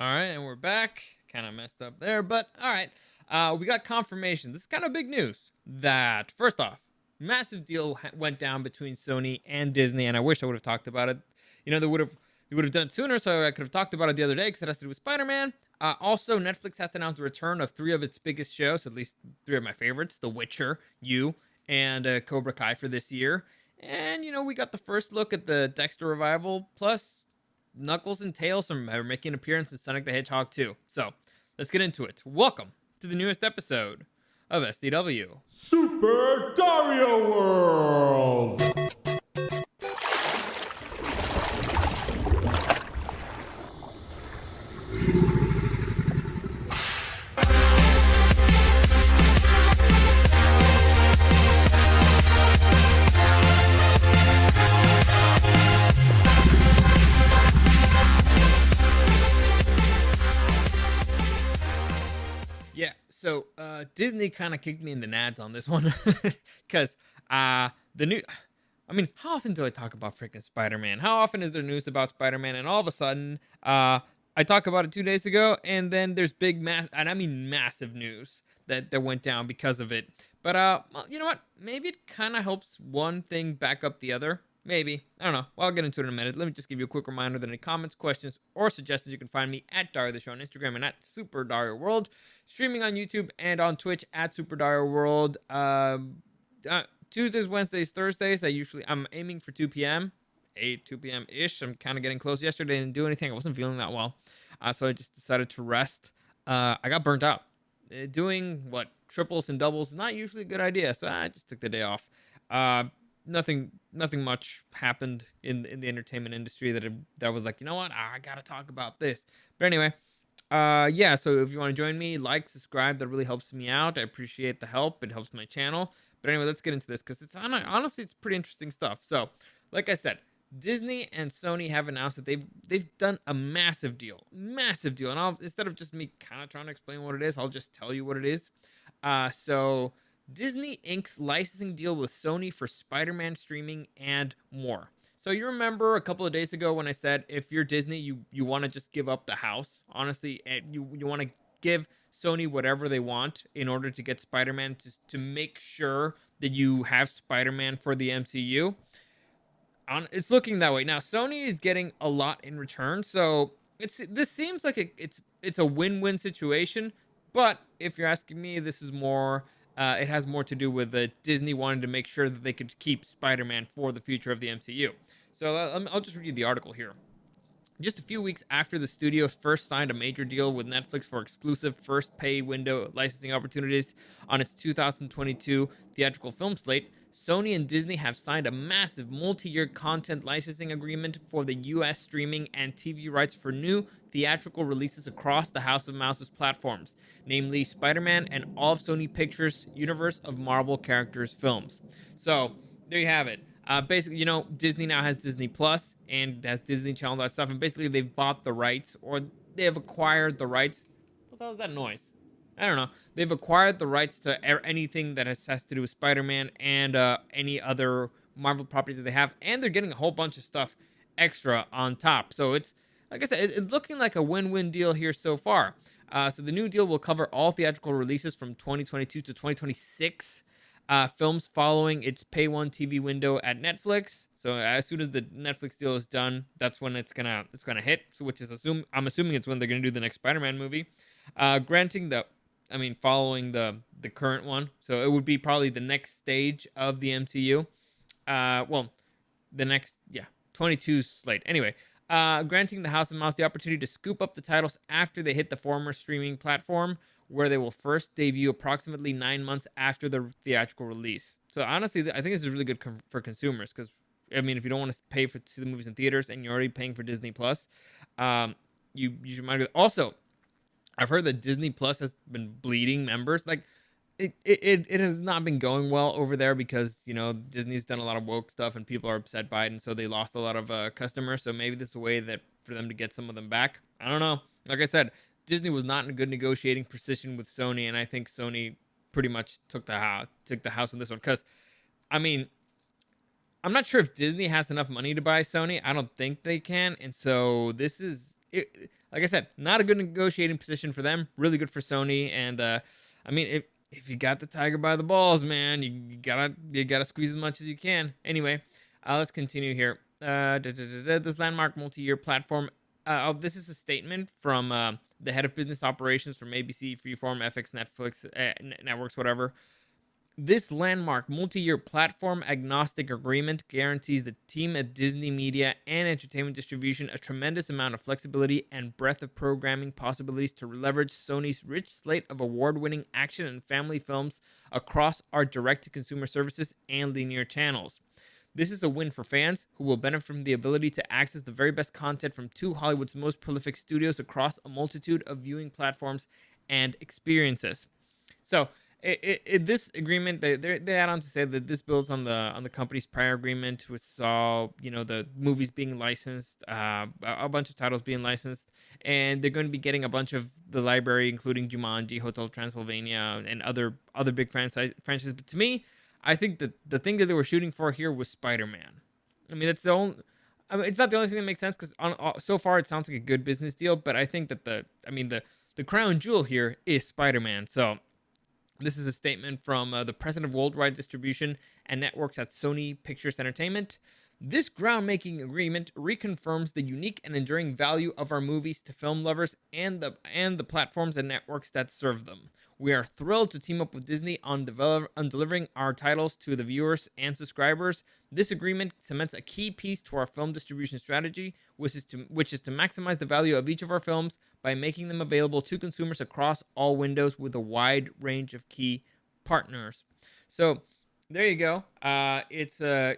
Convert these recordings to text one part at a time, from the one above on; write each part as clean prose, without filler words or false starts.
All right, and we're back. Kind of messed up there, but all right. We got confirmation. This is kind of big news that, first off, massive deal went down between Sony and Disney, and I wish I would have talked about it. They would have done it sooner, so I could have talked about it the other day because it has to do with Spider-Man. Also, Netflix has announced the return of three of its biggest shows, at least three of my favorites: The Witcher, You, and Cobra Kai for this year. And we got the first look at the Dexter revival, plus Knuckles and Tails are making an appearance in Sonic the Hedgehog 2. So let's get into it. Welcome to the newest episode of SDW. Super Dario World! Yeah, so Disney kind of kicked me in the nads on this one because the new. I mean, how often do I talk about freaking Spider-Man? How often is there news about Spider-Man? And all of a sudden, I talked about it 2 days ago, and then there's and I mean massive news that went down because of it. But well, you know what? Maybe it kind of helps one thing back up the other. Maybe. I don't know. Well, I'll get into it in a minute. Let me just give you a quick reminder that any comments, questions, or suggestions, you can find me at Dario the Show on Instagram and at Super Dario World. Streaming on YouTube and on Twitch at Super Dario World. Tuesdays, Wednesdays, Thursdays. I'm aiming for 2 p.m. 2 p.m. ish. I'm kind of getting close. Yesterday I didn't do anything. I wasn't feeling that well. So I just decided to rest. I got burnt out. Doing triples and doubles is not usually a good idea. So I just took the day off. Nothing much happened in the entertainment industry that was like, you know what? I gotta talk about this. But anyway, yeah. So if you want to join me, like, subscribe. That really helps me out. I appreciate the help. It helps my channel. But anyway, let's get into this because honestly it's pretty interesting stuff. So, like I said, Disney and Sony have announced that they've done a massive deal, and instead of just me kind of trying to explain what it is, I'll just tell you what it is. So Disney inks licensing deal with Sony for Spider-Man streaming and more. So you remember a couple of days ago when I said if you're Disney, you want to just give up the house, honestly, and you want to give Sony whatever they want in order to get Spider-Man to make sure that you have Spider-Man for the MCU. It's looking that way. Now Sony is getting a lot in return, so this seems like it's a win-win situation. But if you're asking me, this is more. It has more to do with Disney wanting to make sure that they could keep Spider-Man for the future of the MCU. So I'll just read you the article here. Just a few weeks after the studios first signed a major deal with Netflix for exclusive first pay window licensing opportunities on its 2022 theatrical film slate, Sony and Disney have signed a massive multi-year content licensing agreement for the US streaming and TV rights for new theatrical releases across the House of Mouse's platforms, namely Spider-Man and all of Sony Pictures' universe of Marvel characters films. So, there you have it. Basically, Disney now has Disney Plus and has Disney Channel, that stuff. And basically, they've bought the rights or they have acquired the rights. What the hell is that noise? I don't know. They've acquired the rights to anything that has to do with Spider-Man and any other Marvel properties that they have. And they're getting a whole bunch of stuff extra on top. So it's, like I said, it's looking like a win-win deal here so far. So the new deal will cover all theatrical releases from 2022 to 2026. Films following its Pay One TV window at Netflix. So as soon as the Netflix deal is done, that's when it's gonna hit. So I'm assuming it's when they're gonna do the next Spider-Man movie. Following the current one, so it would be probably the next stage of the MCU. The next 22 slate. Anyway, granting the House of Mouse the opportunity to scoop up the titles after they hit the former streaming platform, where they will first debut approximately 9 months after the theatrical release. So honestly, I think this is really good for consumers because, I mean, if you don't want to pay to see the movies in theaters and you're already paying for Disney Plus, you should mind it. Also, I've heard that Disney Plus has been bleeding members. Like, it has not been going well over there because, Disney's done a lot of woke stuff and people are upset by it, and so they lost a lot of customers. So maybe this is a way for them to get some of them back. I don't know. Like I said, Disney was not in a good negotiating position with Sony, and I think Sony pretty much took the house on this one. Because, I mean, I'm not sure if Disney has enough money to buy Sony. I don't think they can, and so this is like I said, not a good negotiating position for them. Really good for Sony. And I mean, if you got the tiger by the balls, man, you gotta squeeze as much as you can. Anyway, let's continue here. This landmark multi-year platform. This is a statement from the head of business operations from ABC, Freeform, FX, Netflix, networks, whatever. This landmark multi-year platform agnostic agreement guarantees the team at Disney Media and Entertainment Distribution a tremendous amount of flexibility and breadth of programming possibilities to leverage Sony's rich slate of award-winning action and family films across our direct-to-consumer services and linear channels. This is a win for fans who will benefit from the ability to access the very best content from two of Hollywood's most prolific studios across a multitude of viewing platforms and experiences. So, this agreement, they add on to say that this builds on the company's prior agreement, which saw the movies being licensed, a bunch of titles being licensed, and they're going to be getting a bunch of the library, including Jumanji, Hotel Transylvania, and other big franchises. But to me, I think that the thing that they were shooting for here was Spider-Man. I mean, that's the only. I mean, it's not the only thing that makes sense because so far it sounds like a good business deal. But I think that the crown jewel here is Spider-Man. So. This is a statement from the president of worldwide distribution and networks at Sony Pictures Entertainment. This groundbreaking agreement reconfirms the unique and enduring value of our movies to film lovers and the platforms and networks that serve them. We are thrilled to team up with Disney on delivering our titles to the viewers and subscribers. This agreement cements a key piece to our film distribution strategy, which is to maximize the value of each of our films by making them available to consumers across all windows with a wide range of key partners. So there you go. It's a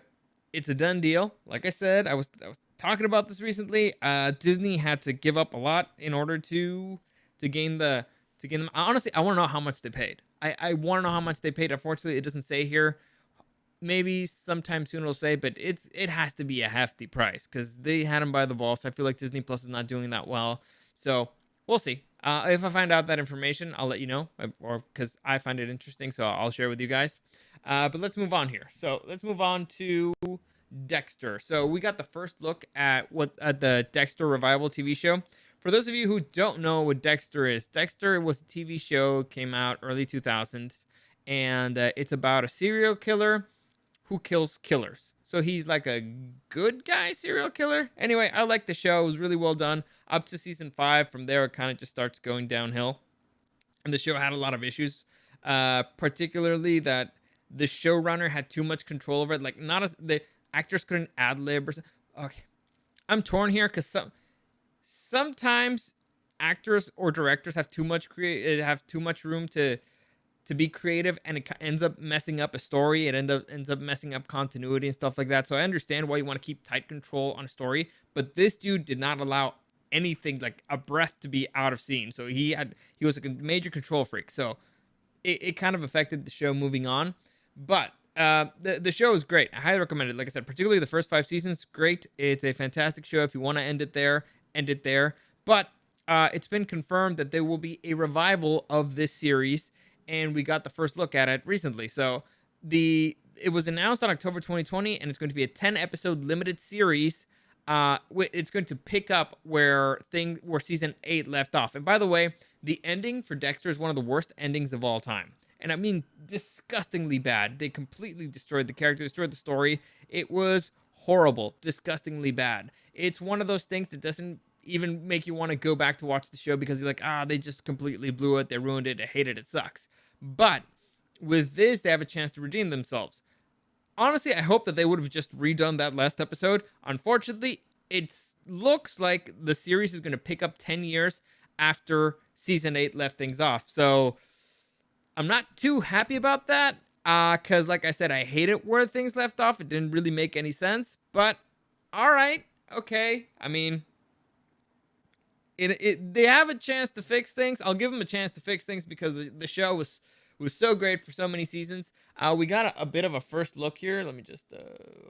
done deal. Like I said, I was talking about this recently. Disney had to give up a lot in order to gain them. Honestly, I want to know how much they paid. I want to know how much they paid. Unfortunately, it doesn't say here. Maybe sometime soon it'll say, but it has to be a hefty price because they had them by the balls. So I feel like Disney Plus is not doing that well. So we'll see. If I find out that information, I'll let you know, or because I find it interesting, so I'll share with you guys. But let's move on here. So let's move on to Dexter. So we got the first look at the Dexter revival TV show. For those of you who don't know what Dexter is, Dexter was a TV show, came out early 2000s, and it's about a serial killer who kills killers. So he's like a good guy serial killer. Anyway, I like the show. It was really well done. Up to season 5. From there, it kind of just starts going downhill. And the show had a lot of issues, particularly that the showrunner had too much control over it. Like, the actors couldn't ad-lib or something. Okay. I'm torn here because sometimes actors or directors have too much room to be creative, and it ends up messing up a story. It ends up messing up continuity and stuff like that. So I understand why you want to keep tight control on a story, but this dude did not allow anything like a breath to be out of scene. So he was a major control freak. So it kind of affected the show moving on. But the show is great. I highly recommend it. Like I said, particularly the first 5 seasons, great. It's a fantastic show. If you want to end it there, end it there. But it's been confirmed that there will be a revival of this series, and we got the first look at it recently. So it was announced on October 2020, and it's going to be a 10-episode limited series. It's going to pick up where season 8 left off. And by the way, the ending for Dexter is one of the worst endings of all time. And I mean, disgustingly bad. They completely destroyed the character, destroyed the story. It was horrible, disgustingly bad. It's one of those things that doesn't even make you want to go back to watch the show because you're like, they just completely blew it. They ruined it. I hate it. It sucks. But with this, they have a chance to redeem themselves. Honestly, I hope that they would have just redone that last episode. Unfortunately, it looks like the series is going to pick up 10 years after season 8 left things off. So I'm not too happy about that because, like I said, I hate it where things left off. It didn't really make any sense. But all right, okay. I mean, they have a chance to fix things. I'll give them a chance to fix things because the show was so great for so many seasons. We got a bit of a first look here. Let me just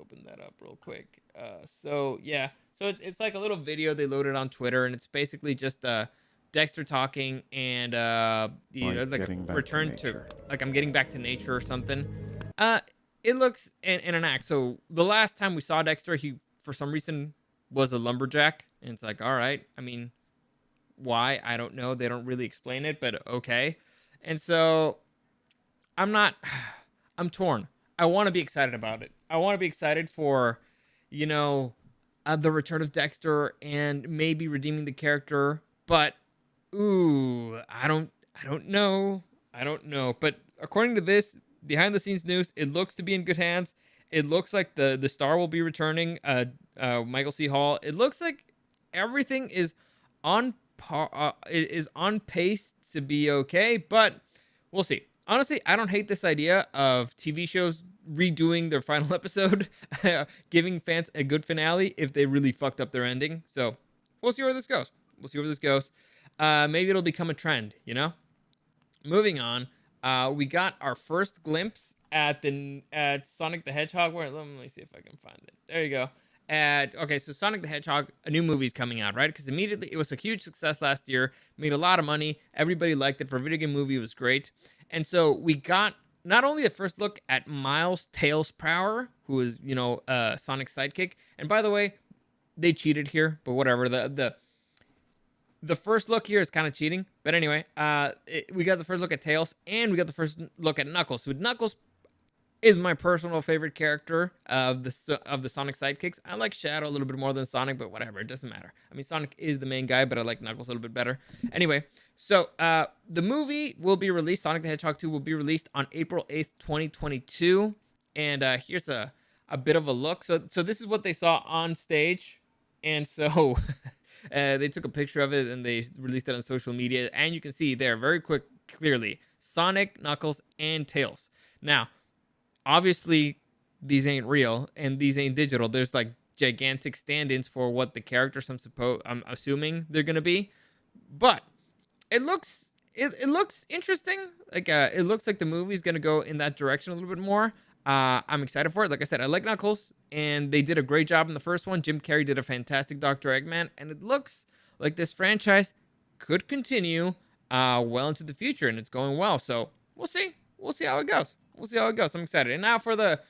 open that up real quick. So it's like a little video they loaded on Twitter, and it's basically just Dexter talking and like return to like I'm getting back to nature or something. It looks in an act. So the last time we saw Dexter, he for some reason was a lumberjack. And it's like, all right. I mean, why? I don't know. They don't really explain it, but okay. And so I'm not, I'm torn. I want to be excited about it. I want to be excited for, you know, the return of Dexter and maybe redeeming the character, but ooh, I don't know. I don't know. But according to this behind the scenes news, it looks to be in good hands. It looks like the star will be returning, Michael C. Hall. It looks like everything is on par, is on pace to be okay, but we'll see. Honestly, I don't hate this idea of TV shows redoing their final episode, giving fans a good finale if they really fucked up their ending. So we'll see where this goes. We'll see where this goes. Maybe it'll become a trend, you know? Moving on, we got our first glimpse at Sonic the Hedgehog. Where, let me see if I can find it. There you go. Okay, so Sonic the Hedgehog, a new movie is coming out, right? Because immediately it was a huge success last year, made a lot of money. Everybody liked it. For a video game movie, it was great. And so we got not only a first look at Miles Tails Prower, who is, Sonic's sidekick. And by the way, they cheated here, but whatever. The first look here is kind of cheating. But anyway, we got the first look at Tails, and we got the first look at Knuckles. So Knuckles is my personal favorite character of the Sonic sidekicks. I like Shadow a little bit more than Sonic, but whatever, it doesn't matter. I mean, Sonic is the main guy, but I like Knuckles a little bit better. Anyway, so the movie will be released, Sonic the Hedgehog 2 will be released on April 8th, 2022. And here's a bit of a look. So this is what they saw on stage. And so they took a picture of it and they released it on social media. And you can see there very clearly, Sonic, Knuckles, and Tails. Now, obviously, these ain't real and these ain't digital. There's like gigantic stand-ins for what the characters I'm assuming they're gonna be, but it looks interesting. Like it looks like the movie's gonna go in that direction a little bit more. I'm excited for it. Like I said, I like Knuckles, and they did a great job in the first one. Jim Carrey did a fantastic Dr. Eggman, and it looks like this franchise could continue well into the future, and it's going well. So we'll see. We'll see how it goes. We'll see how it goes. I'm excited. And now for the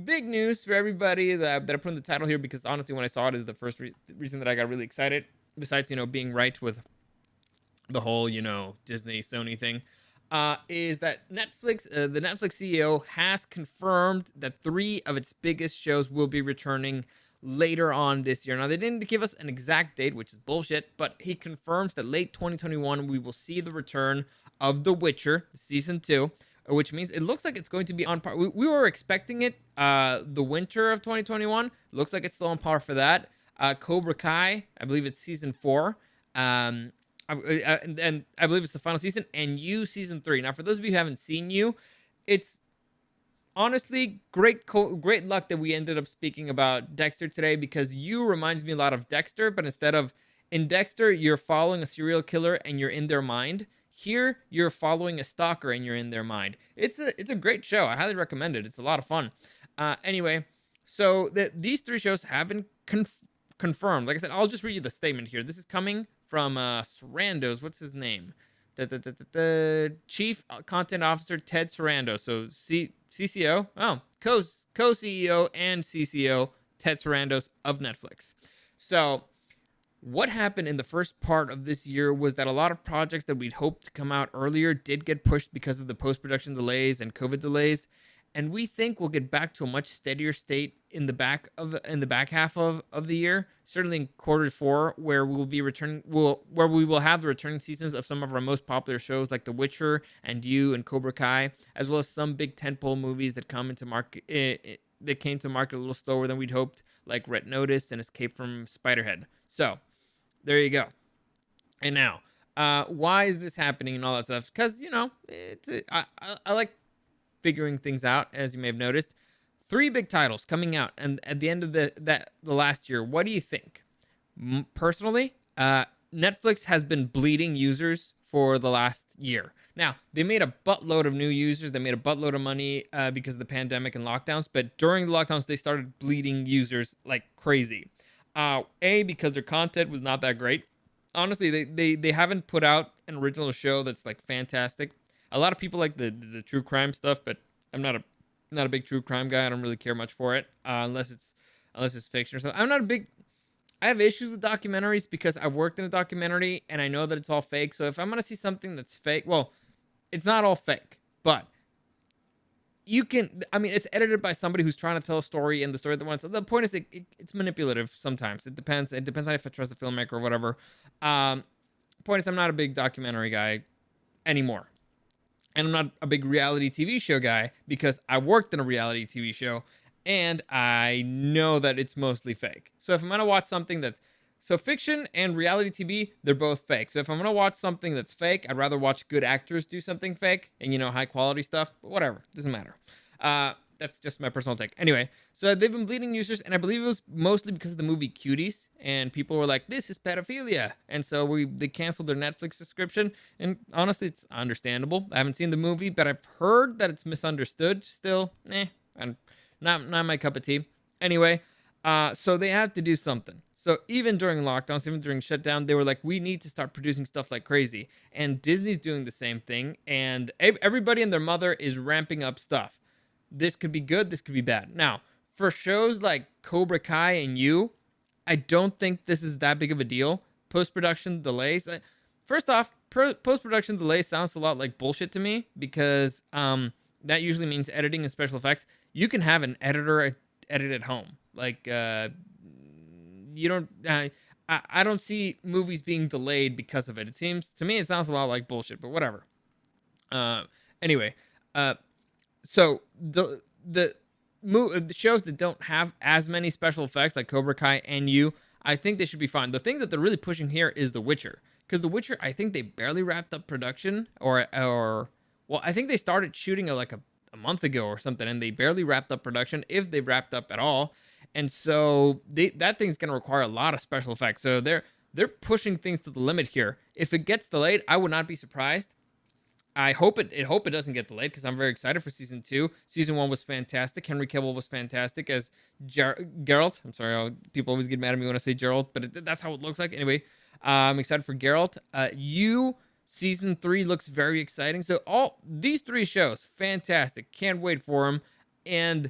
big news for everybody that I put in the title here, because honestly, when I saw it, is the first reason that I got really excited. Besides, being right with the whole, Disney Sony thing, is that Netflix, the Netflix CEO has confirmed that 3 of its biggest shows will be returning later on this year. Now, they didn't give us an exact date, which is bullshit, but he confirms that late 2021, we will see the return of The Witcher, Season 2, which means it looks like it's going to be on par. We were expecting it the winter of 2021. Looks like it's still on par for that. Cobra Kai, I believe it's Season 4. And I believe it's the final season. And You, Season 3. Now, for those of you who haven't seen You, it's honestly great luck that we ended up speaking about Dexter today, because You reminds me a lot of Dexter, but instead of in Dexter, you're following a serial killer and you're in their mind. Here, you're following a stalker and you're in their mind. It's a great show. I highly recommend it. It's a lot of fun. Anyway, so these 3 shows have been confirmed. Like I said, I'll just read you the statement here. This is coming from Sarandos. What's his name? The Chief Content Officer, Ted Sarandos. So CCO, co-CEO and CCO, Ted Sarandos of Netflix. So what happened in the first part of this year was that a lot of projects that we'd hoped to come out earlier did get pushed because of the post-production delays and COVID delays, and we think we'll get back to a much steadier state in the back half of the year. Certainly in Q4, where we will have the returning seasons of some of our most popular shows like The Witcher and You and Cobra Kai, as well as some big tentpole movies that come into market. That came to market a little slower than we'd hoped, like Red Notice and Escape from Spiderhead. So there you go. And now, why is this happening and all that stuff? Because, I like figuring things out, as you may have noticed. 3 big titles coming out, and at the end of the last year, what do you think? Personally, Netflix has been bleeding users for the last year. Now, they made a buttload of new users. They made a buttload of money because of the pandemic and lockdowns. But during the lockdowns, they started bleeding users like crazy. Because their content was not that great. Honestly, they haven't put out an original show that's like fantastic. A lot of people like the true crime stuff, but I'm not a big true crime guy. I don't really care much for it unless it's fiction or something. I'm not a big I have issues with documentaries because I've worked in a documentary and I know that it's all fake. So if I'm gonna see something that's fake, well, it's not all fake, but you can. I mean, it's edited by somebody who's trying to tell a story, and the story that wants. The point is, it's manipulative sometimes. It depends. It depends on if I trust the filmmaker or whatever. Um, Point is, I'm not a big documentary guy anymore. And I'm not a big reality TV show guy because I worked in a reality TV show and I know that it's mostly fake. So if I'm going to watch something that's so fiction and reality TV, they're both fake. So if I'm going to watch something that's fake, I'd rather watch good actors do something fake and, high quality stuff, but whatever, doesn't matter. That's just my personal take. Anyway, so they've been bleeding users, and I believe it was mostly because of the movie Cuties, and people were like, "This is pedophilia," and so they canceled their Netflix subscription. And honestly, it's understandable. I haven't seen the movie, but I've heard that it's misunderstood. Still, and not my cup of tea. Anyway, so they had to do something. So even during lockdowns, even during shutdown, they were like, "We need to start producing stuff like crazy." And Disney's doing the same thing, and everybody and their mother is ramping up stuff. This could be good, this could be bad. Now, for shows like Cobra Kai and I don't think this is that big of a deal. Post-production delays. First off, post-production delays sounds a lot like bullshit to me because that usually means editing and special effects. You can have an editor edit at home. Like, you don't... I don't see movies being delayed because of it. To me, it sounds a lot like bullshit, but whatever. Anyway, so the shows that don't have as many special effects like Cobra Kai and I think they should be fine. The thing that they're really pushing here is The Witcher, because The Witcher, I think they barely wrapped up production, or well, I think they started shooting a month ago or something, and they barely wrapped up production, if they wrapped up at all. And so that thing's gonna require a lot of special effects. So they're pushing things to the limit here. If it gets delayed, I would not be surprised. I hope it doesn't get delayed because I'm very excited for season 2. Season 1 was fantastic. Henry Cavill was fantastic as Geralt. I'm sorry, people always get mad at me when I say Geralt, but that's how it looks like. Anyway, I'm excited for Geralt. Season 3 looks very exciting. So all these 3 shows, fantastic. Can't wait for them. And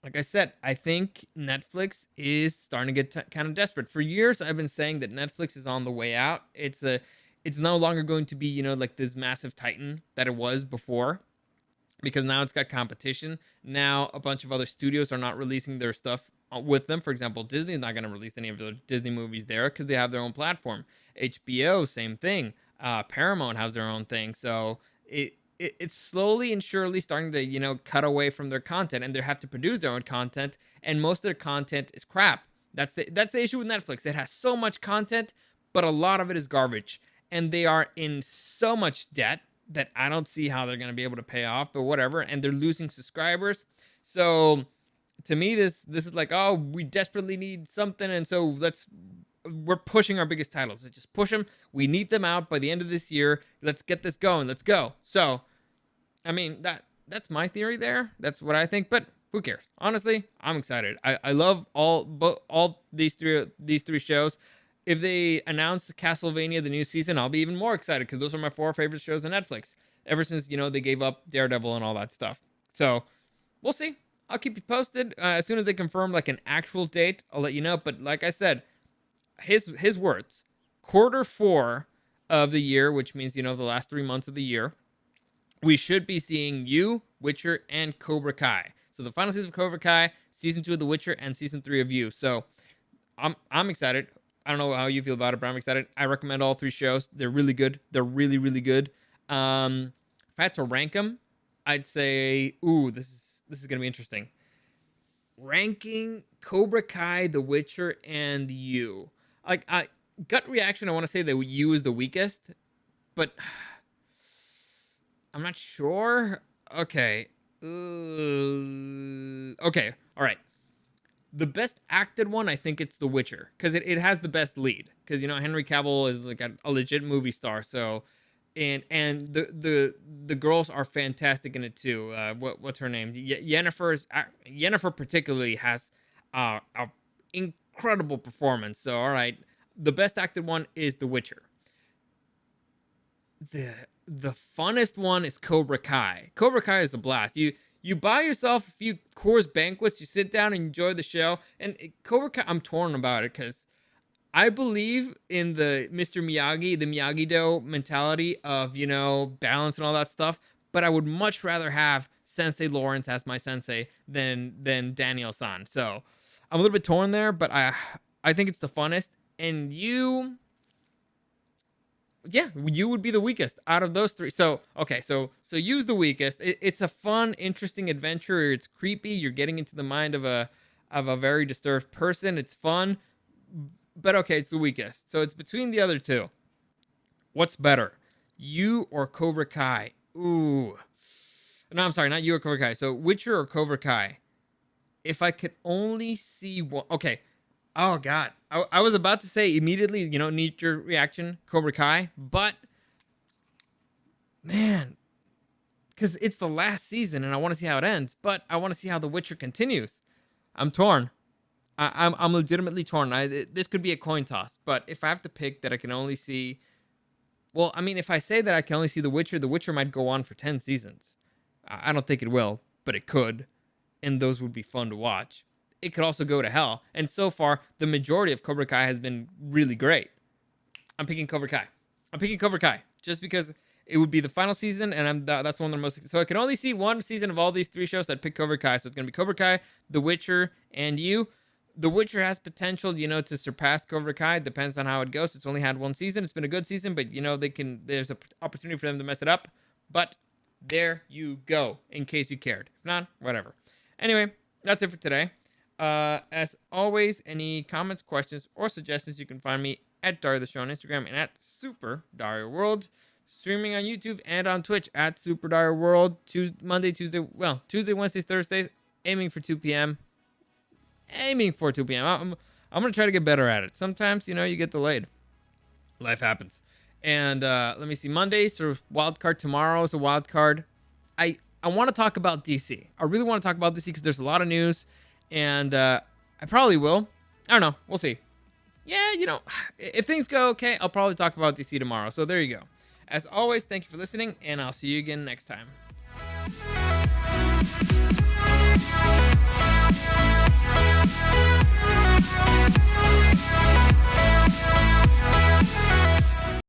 like I said, I think Netflix is starting to get kind of desperate. For years, I've been saying that Netflix is on the way out. It's no longer going to be, like this massive titan that it was before, because now it's got competition. Now a bunch of other studios are not releasing their stuff with them. For example, Disney is not going to release any of their Disney movies there because they have their own platform. HBO, same thing. Paramount has their own thing. So it's slowly and surely starting to, cut away from their content, and they have to produce their own content. And most of their content is crap. That's the issue with Netflix. It has so much content, but a lot of it is garbage. And they are in so much debt that I don't see how they're going to be able to pay off, but whatever. And they're losing subscribers. So to me, this is like, oh, we desperately need something. And so we're pushing our biggest titles. Let's just push them. We need them out by the end of this year. Let's get this going. Let's go. So, I mean, that's my theory there. That's what I think, but who cares? Honestly, I'm excited. I love all these three shows. If they announce Castlevania, the new season, I'll be even more excited because those are my 4 favorite shows on Netflix. Ever since, they gave up Daredevil and all that stuff. So, we'll see. I'll keep you posted. As soon as they confirm an actual date, I'll let you know. But like I said, his words, Q4 of the year, which means, the last 3 months of the year, we should be seeing Witcher, and Cobra Kai. So the final season of Cobra Kai, season 2 of The Witcher, and season 3 of So I'm excited. I don't know how you feel about it, but I'm excited. I recommend all 3 shows. They're really good. They're really, really good. If I had to rank them, I'd say, this is going to be interesting. Ranking Cobra Kai, The Witcher, and gut reaction, I want to say that is the weakest, but I'm not sure. Okay. Okay. All right. The best acted one, I think it's The Witcher, because it has the best lead. Because Henry Cavill is a legit movie star. So, and the girls are fantastic in it too. What's her name? Yennefer particularly has a incredible performance. So, all right, the best acted one is The Witcher. The funnest one is Cobra Kai. Cobra Kai is a blast. You buy yourself a few Coors Banquets, you sit down and enjoy the show. And Cobra Kai, I'm torn about it because I believe in the Mr. Miyagi, the Miyagi-Do mentality of, balance and all that stuff, but I would much rather have Sensei Lawrence as my sensei than Daniel-san. So I'm a little bit torn there, but I think it's the funnest. And you would be the weakest out of those three. So okay, so you's the weakest. It's a fun, interesting adventure. It's creepy. You're getting into the mind of a very disturbed person. It's fun. But okay, it's the weakest. So it's between the other two. What's better? You or Cobra Kai? Ooh. No, I'm sorry, not you or Cobra Kai. So Witcher or Cobra Kai? If I could only see one. Okay. Oh, God. I was about to say immediately, knee-jerk reaction, Cobra Kai. But, man, because it's the last season and I want to see how it ends. But I want to see how The Witcher continues. I'm torn. I'm legitimately torn. This could be a coin toss, but if I have to pick that I can only see, well, I mean, if I say that I can only see The Witcher might go on for 10 seasons. I don't think it will, but it could, and those would be fun to watch. It could also go to hell, and so far, the majority of Cobra Kai has been really great. I'm picking Cobra Kai, just because it would be the final season, and that's one of the most. So I can only see one season of all these three shows. So I'd pick Cobra Kai. So it's gonna be Cobra Kai, The Witcher, and you. The Witcher has potential, to surpass Cobra Kai. Depends on how it goes. It's only had one season. It's been a good season, but there's an opportunity for them to mess it up. But there you go, in case you cared. If not, whatever. Anyway, that's it for today. As always, any comments, questions, or suggestions, you can find me at Dario the Show on Instagram and at Super Dario World. Streaming on YouTube and on Twitch at Super Dario World. Tuesday, Wednesdays, Thursdays, aiming for 2 p.m. I'm gonna try to get better at it. Sometimes you get delayed. Life happens. And let me see. Monday, sort of wild card. Tomorrow is a wild card. I want to talk about DC. I really want to talk about DC because there's a lot of news, and I probably will. I don't know. We'll see. Yeah, if things go okay, I'll probably talk about DC tomorrow. So there you go. As always, thank you for listening, and I'll see you again next time.